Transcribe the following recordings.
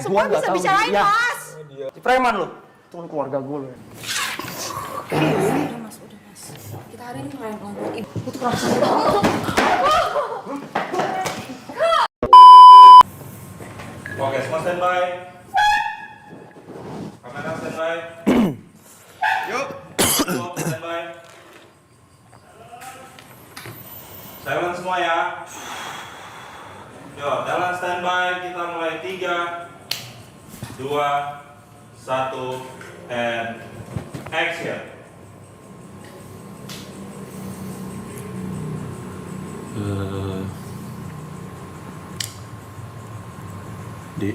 Semua bisa bicarain, ya. Mas. Preman lu. Itu kan keluarga gue lu. Udah mas. Kita hari ini ngerayain ulang tahun ibu. Itu kerasa banget. Oke, semua standby. Kamera standby. Yuk, semua standby. Silent semua ya. Yuk, jalan standby. Kita mulai 3, 2, 1, and action. Di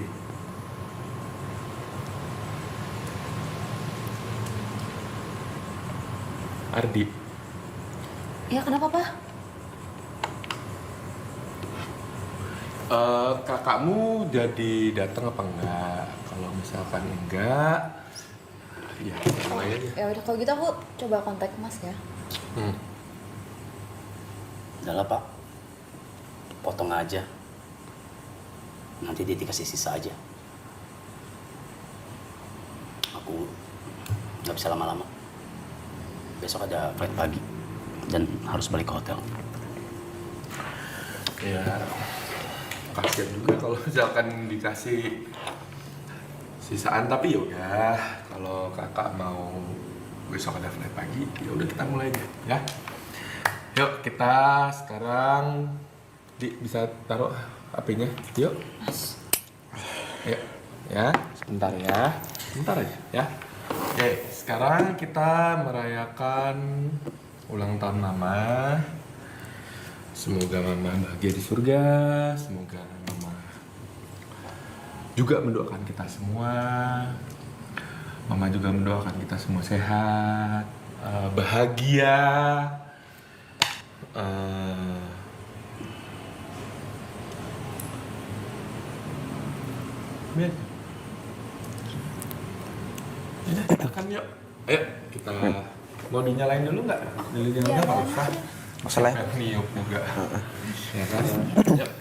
Ardi, Ya kenapa, Pak? kakakmu jadi datang apa enggak? Kalau misalkan enggak, ya mulai aja. Ya udah kalau gitu aku coba kontak Mas ya. Udah lah Pak, potong aja. Nanti dia dikasih sisa aja. Aku nggak bisa lama-lama. Besok ada flight pagi dan harus balik ke hotel. Ya, kasihan juga kalau misalkan dikasih sisaan, tapi yaudah kalau kakak mau besok ada flight pagi, ya udah kita mulai aja ya. Yuk kita sekarang bisa taruh HP-nya, yuk. Yuk ya, sebentar ya, sebentar aja ya. Oke, sekarang kita merayakan ulang tahun Mama. Semoga Mama bahagia di surga, semoga Mama juga mendoakan kita semua. Mama juga mendoakan kita semua sehat, bahagia, Biar. Ya, kita kan yuk. Ayo, kita mau dinyalain dulu nggak? Dinyalain nggak usah. Masalahnya Niup juga. Ya kan? Yuk.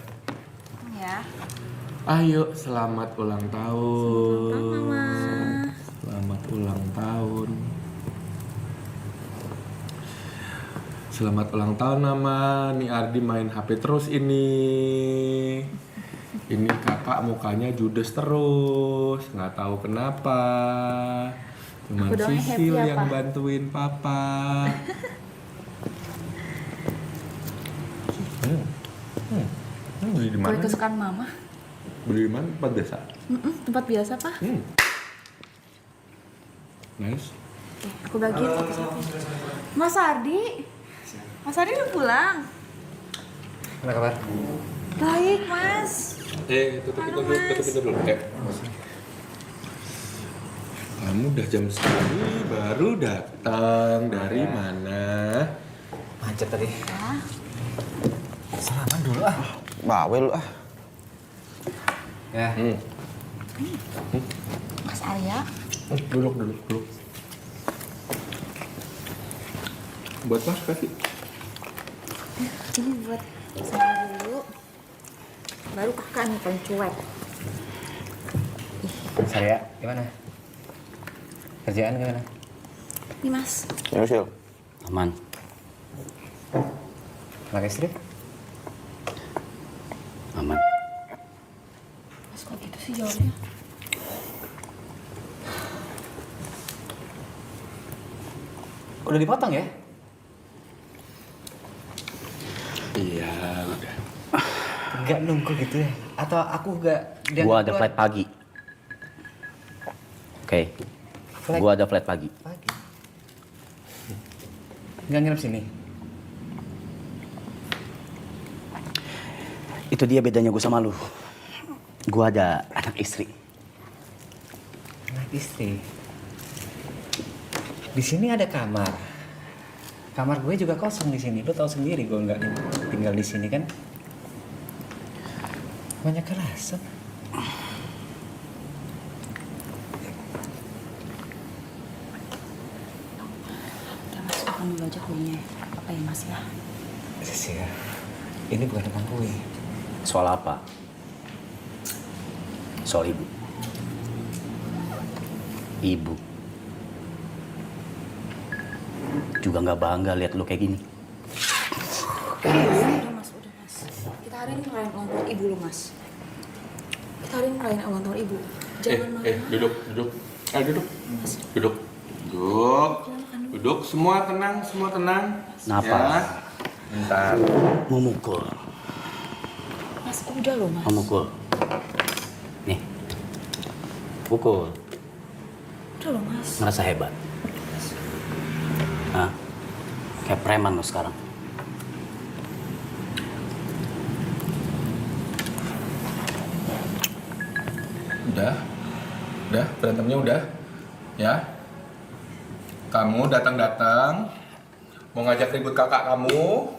Ya. Ayo, selamat ulang tahun. Mama. Selamat ulang tahun. Selamat ulang tahun Mama. Nih Ardi main HP terus ini. Ini kakak mukanya judes terus, nggak tahu kenapa. Cuman Aku doang yang Sisil happy, yang apa? bantuin papa. Beli di mana? Kue kesukaan Mama. Beli di mana? Tempat biasa. Tempat biasa, Pak. Nice. Oke, aku bagiin satu-satu. Mas Ardi. Mas Ardi udah pulang. Apa kabar? Baik, Mas. Tutup Halo, pintu dulu, Mas. tutup pintu dulu. Kamu udah jam segini baru datang dari mana? Macet tadi. Ya. Salaman dulu ah. Bawel lu ah. Ya. Mas Arya. Duduk. Buat Mas kasih. Ini buat saya dulu. Baru kakak nih paling cuek. Saya gimana? Kerjaan gimana? Nih, Mas. Ya, Sil. Aman. Anak istri? Aman. Mas kok gitu sih jawabnya? Udah dipotong ya? Iya, udah. Enggak nunggu gitu ya? Atau aku enggak... Gua ada flight pagi. Oke. Flight Gua ada flight pagi. pagi. Enggak nginep sini? Itu dia bedanya gua sama lu. Gua ada anak istri. Anak istri? Di sini ada kamar. Kamar gue juga kosong di sini. Lo tau sendiri gue nggak tinggal di sini kan? Banyak kerasa. Udah Mas, makan dulu aja kuenya. Apa ya Mas ya? Sia, ini bukan tentang gue. Soal apa? Soal ibu. Ibu juga nggak bangga lihat lu kayak gini. Udah mas. Kita hari ini ngerayain ulang tahun ibu lo mas. Kita hari ini ngerayain ulang tahun ibu. Jangan marah. Duduk. Mas. Duduk. Semua tenang. Kenapa? Ya. Bentar. Memukul. Mas udah loh mas. Memukul. Nih. Pukul. Udah loh mas. Ngerasa hebat. Hah? Kayak preman lo sekarang. Udah, berantemnya udah, ya. Kamu datang, mau ngajak ribut kakak kamu.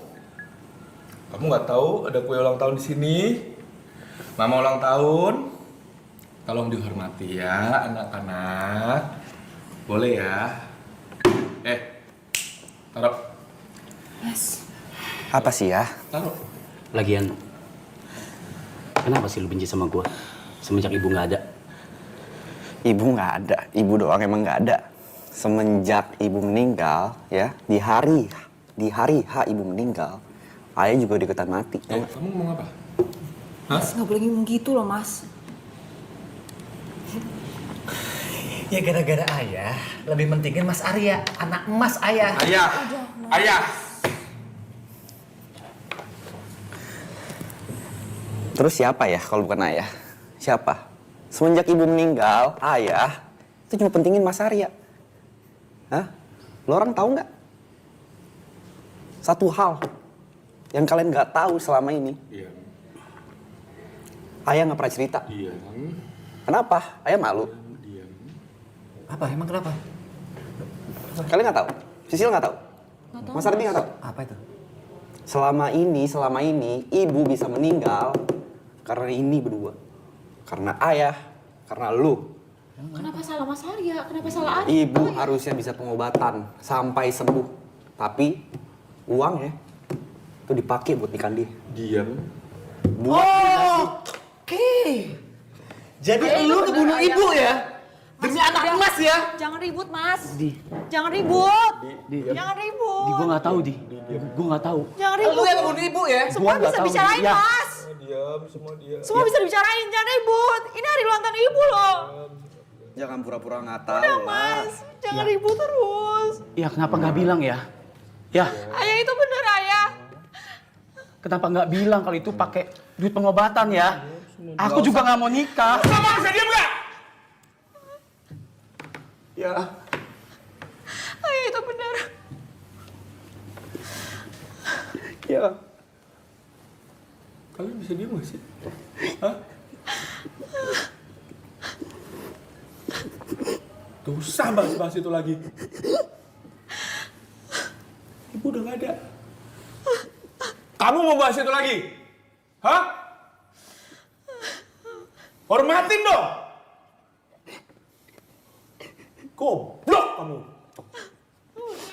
Kamu nggak tahu ada kue ulang tahun di sini. Mama ulang tahun. Tolong dihormati ya, anak-anak. Boleh ya. Taruh. Mas. Apa sih ya? Taruh. Lagian, kenapa sih lu benci sama gua? Semenjak ibu nggak ada. Ibu nggak ada, ibu doang emang nggak ada. Semenjak ibu meninggal, ya di hari H ibu meninggal, ayah juga ikutan mati. Kamu ngomong apa? Mas nggak boleh ngomong gitu loh mas. Ya gara-gara ayah, lebih pentingin Mas Arya, anak emas ayah. Ayah. Terus siapa ya kalau bukan ayah? Siapa? Semenjak ibu meninggal, ayah itu cuma pentingin Mas Arya. Hah? Lo orang tahu nggak? Satu hal yang kalian nggak tahu selama ini. Iya. Ayah nggak pernah cerita. Iya. Kenapa? Ayah malu. Apa? Emang kenapa? Kalian nggak tahu? Sisil nggak tahu? Mas Ardi nggak tahu? Apa itu? Selama ini ibu bisa meninggal karena ini berdua. Karena ayah, karena lu. Kenapa salah mas Arya? Kenapa salah Arya? Ibu harusnya bisa pengobatan sampai sembuh. Tapi uang ya itu dipakai buat nikahin dia. Diam. Oke. Jadi lu ngebunuh ibu ya? Demi anak emas ya? Jangan ribut mas. Di. Jangan ribut. Di. Jangan ribut. Di gua nggak tahu, Di. Gua nggak tahu. Jangan Lu ribut. yang ngebunuh ibu ya? Semua Gua nggak bisa tahu, bicarain ya. mas. Diam, semua diam. Semua bisa dibicarain. Jangan ribut. Ini hari ulang tahun ibu loh. Jangan pura-pura nggak tahu. Udah mas. Jangan ribut terus. Ya kenapa nggak bilang ya? Ya, Ayah itu bener ayah. kenapa nggak bilang kalau itu pakai duit pengobatan ya? Aku juga nggak mau nikah. Kamu bisa diam nggak? Ya. Ayah itu bener. Ya. Kalian bisa diam nggak sih? Hah? Tuh usah bahas-bahas itu lagi. Ibu udah nggak ada. Kamu mau bahas itu lagi? Hah? Hormatin dong. Goblok kamu.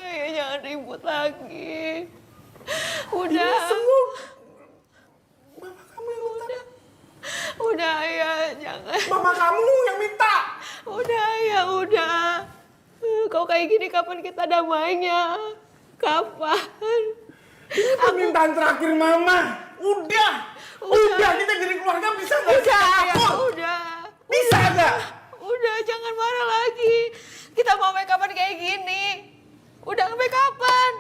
Ayah jangan ribut lagi. Udah. Mama kamu yang minta. Udah ayah jangan. Mama kamu yang minta. Udah ayah udah. Kau kayak gini kapan kita damainya? Kapan? Permintaan terakhir mama. Udah kita jadi keluarga bisa nggak? Udah ayah udah. Bisa nggak? Udah jangan marah lagi. Kita mau make upan kayak gini. Udah sampai kapan?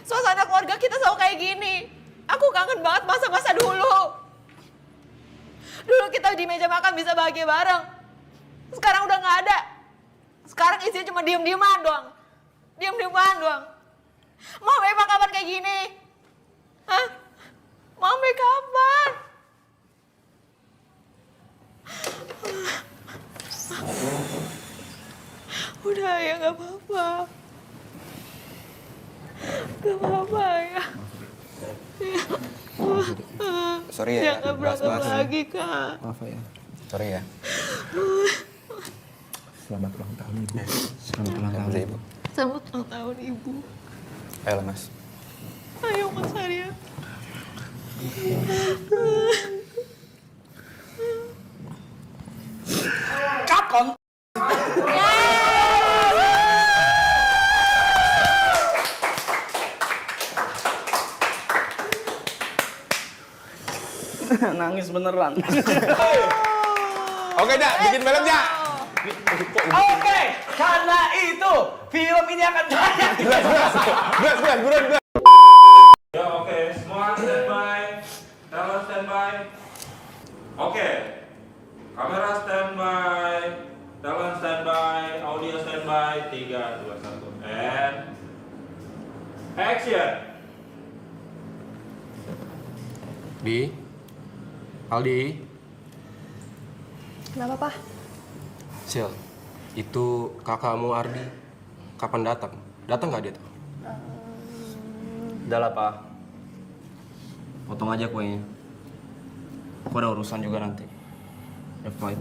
Suasana keluarga kita selalu kayak gini. Aku kangen banget masa-masa dulu. Dulu kita di meja makan bisa bahagia bareng. Sekarang udah nggak ada. Sekarang isinya cuma diem-dieman doang. Diem-dieman doang. Mau make kapan kayak gini? Hah? Mau make kapan? Udah ya nggak apa-apa. Gak apa-apa ya. Sorry ya. Jangan berantem lagi kak. Maaf ya. Sorry ya. Selamat ulang tahun ibu. Selamat ulang tahun ibu. Selamat ulang tahun ibu. Ayo mas. Ayo mas Arya. Cut, nangis beneran. Oke, dah, bikin filmnya. Oke, karena itu film ini akan banyak. Buruan. Ya oke, semua standby. Talent standby. Oke. Kamera standby. Talent standby. Audio standby. 3, 2, 1. And action. Aldi, Kenapa, Pak? Sil, itu kakakmu Ardi, kapan datang? Datang nggak dia tuh? Udah lah, Pak. Potong aja kuenya. Aku ada urusan juga nanti. Ya, flight.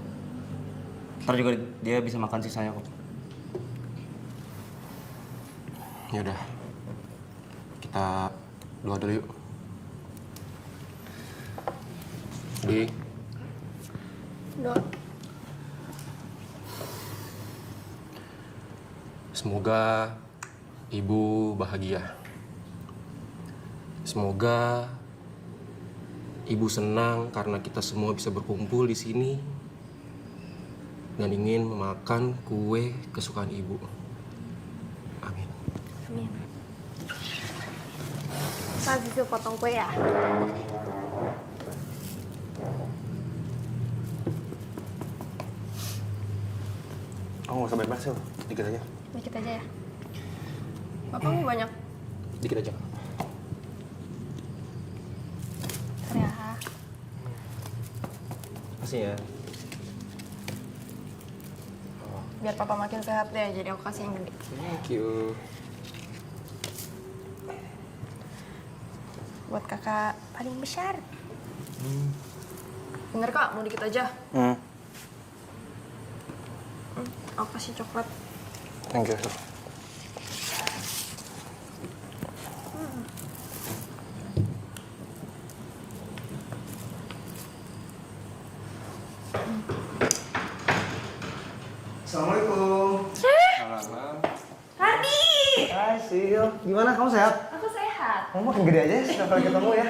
Ntar juga dia bisa makan sisanya kok. Ya udah, kita doa dulu yuk. Di, Doa. semoga ibu bahagia. Semoga ibu senang karena kita semua bisa berkumpul di sini dan ingin memakan kue kesukaan ibu. Amin. Amin. Pak, bisa potong kue ya? Oh, nggak usah banyak sih, dikit aja. Dikit aja ya. Bapak mau banyak? Dikit aja. Bentar ya. Makasih ya. Biar papa makin sehat deh, jadi aku kasih yang gede. Thank you. Buat kakak paling besar. Bener kak, mau dikit aja. Aku kasih coklat. Thank you. Assalamualaikum. Hardi! Hai, Sil. Gimana, kamu sehat? Aku sehat. Kamu makin gede aja setiap kali ketemu ya.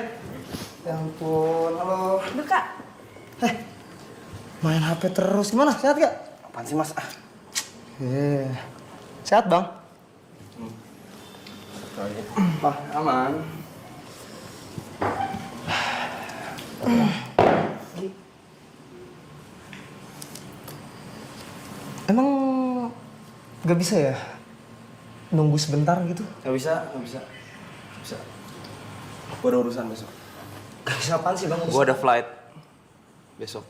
Ya ampun, halo. Duh kak. Main HP terus. Gimana, sehat gak? Apaan sih, Mas? Sehat, Bang? Pak, aman. Emang gak bisa ya nunggu sebentar gitu? Gak bisa. Gue ada urusan besok. Gak bisa apaan sih, Bang? Gue ada flight besok.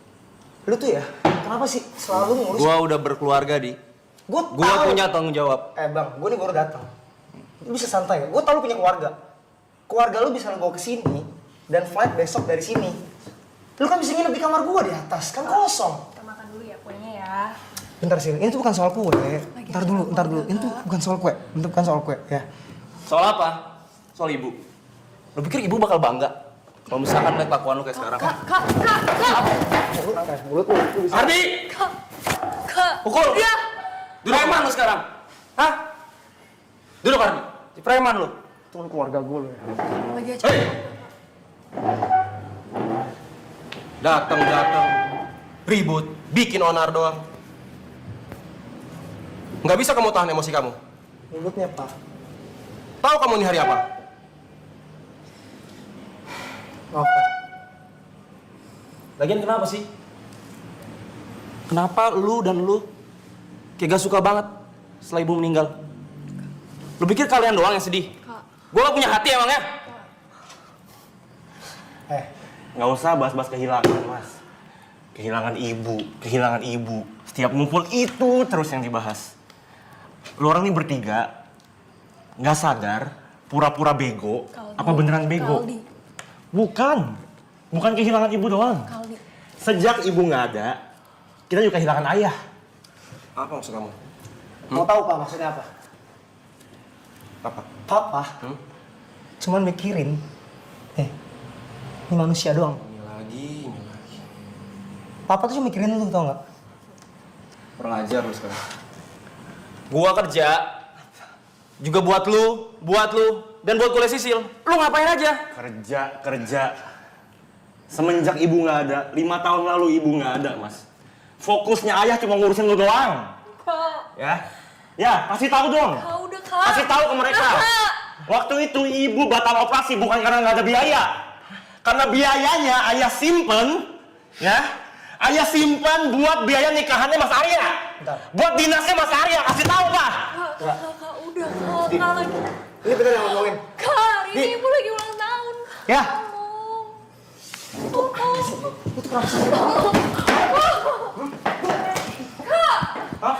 Lu tuh ya, kenapa sih selalu ngurus? Gue udah berkeluarga, Di. Gue Gue punya tanggung jawab. Bang, gue nih baru datang. Lu bisa santai ya? Gue tau lu punya keluarga. Keluarga lu bisa lu bawa ke sini dan flight besok dari sini. Lu kan bisa nginep di kamar gue di atas, kan kosong. Kita makan dulu ya kuenya ya. Bentar sih, ini tuh bukan soal kue. Ntar dulu. Ini tuh bukan soal kue. Ini tuh bukan soal kue, ya. Soal apa? Soal ibu. Lo pikir ibu bakal bangga kalau misalkan lihat kelakuan lu kayak sekarang? Kak! Mulut lu bisa. Ardi! Kak! Pukul! Iya! Duduk preman lu sekarang? Hah? Duduk, Ardi. Si preman lu. Itu kan keluarga gue lu ya. Lagi aja. Hei! Datang. Ribut, bikin onar doang. Nggak bisa kamu tahan emosi kamu. Mulutnya, Pak. Tahu kamu ini hari apa? Apa? Lagian kenapa sih? Kenapa lu dan lu kayak gak suka banget setelah ibu meninggal? Lu pikir kalian doang yang sedih? Kak. Gue gak punya hati emangnya? Nggak usah bahas-bahas kehilangan, Mas. Kehilangan ibu. Setiap ngumpul itu terus yang dibahas. Lu orang ini bertiga, nggak sadar, pura-pura bego, Kaldi. apa beneran bego? Kaldi. Bukan kehilangan ibu doang. Kaldi. Sejak ibu nggak ada, kita juga kehilangan ayah. Apa maksud kamu? Mau tahu, Pak, maksudnya apa? Apa? Papa cuman mikirin, ini manusia doang. Ini lagi. Papa tuh cuma mikirin lu, tau nggak? Kurang ajar lu sekarang. Gua kerja juga buat lu, dan buat kuliah Sisil. Lu ngapain aja? Kerja. Semenjak ibu nggak ada, 5 tahun lalu ibu nggak ada, Mas. Fokusnya ayah cuma ngurusin lu doang. Kak. Ya, kasih tahu dong. Kak, udah Kak. Kasih tahu ke mereka. Kak. Waktu itu ibu batal operasi bukan karena nggak ada biaya. Karena biayanya ayah simpen, ya. Ayah simpan buat biaya nikahannya Mas Arya. Bentar. Buat dinasnya Mas Arya, kasih tahu, Pak. Kak, udah Kak lagi. Ini bener yang ngomongin. Kak, hari ini ibu lagi ulang tahun. Ya. Kak,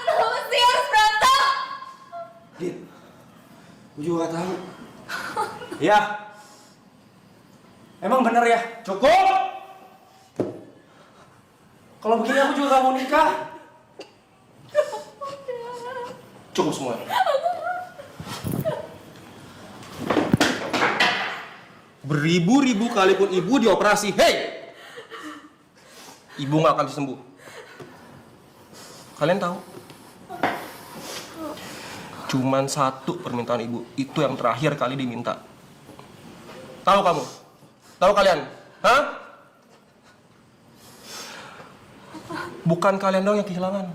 kenapa sih harus berantem? Dit, gue juga gak tahu. Ya, Emang bener ya? cukup. Kalau begini aku juga gak mau nikah. Cukup semua. Beribu-ribu kali pun ibu dioperasi, hei! Ibu nggak akan sembuh. Kalian tahu? Cuman satu permintaan ibu, itu yang terakhir kali diminta. Tahu kamu? Tahu kalian? Hah? Bukan kalian dong yang kehilangan.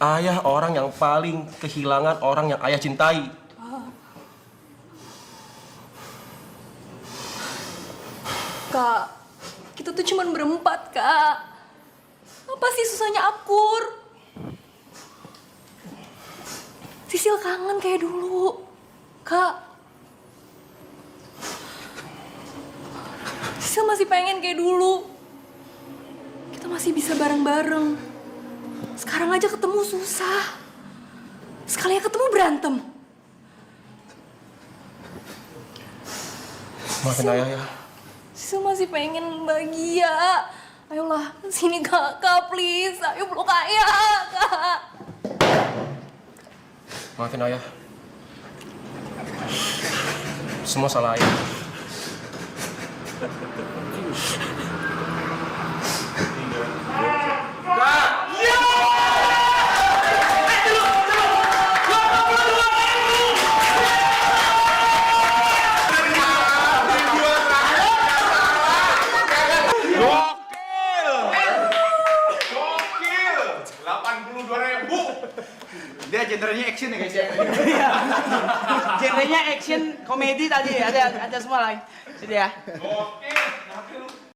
Ayah orang yang paling kehilangan orang yang ayah cintai. Kak, kita tuh cuman berempat, Kak. Apa sih susahnya akur? Sisil kangen kayak dulu, Kak. Sisil masih pengen kayak dulu. Kita masih bisa bareng-bareng. Sekarang aja ketemu susah. Sekali ketemu berantem. Maafin ayah ya. Sisil masih pengen bahagia. Ayolah, sini kakak, please. Ayo peluk ayah, kak. Maafin ayah. Semua salah ayah. Dia genrenya action ya guys ya. Genrenya action komedi tadi ada semua lah. Jadi ya. Oke.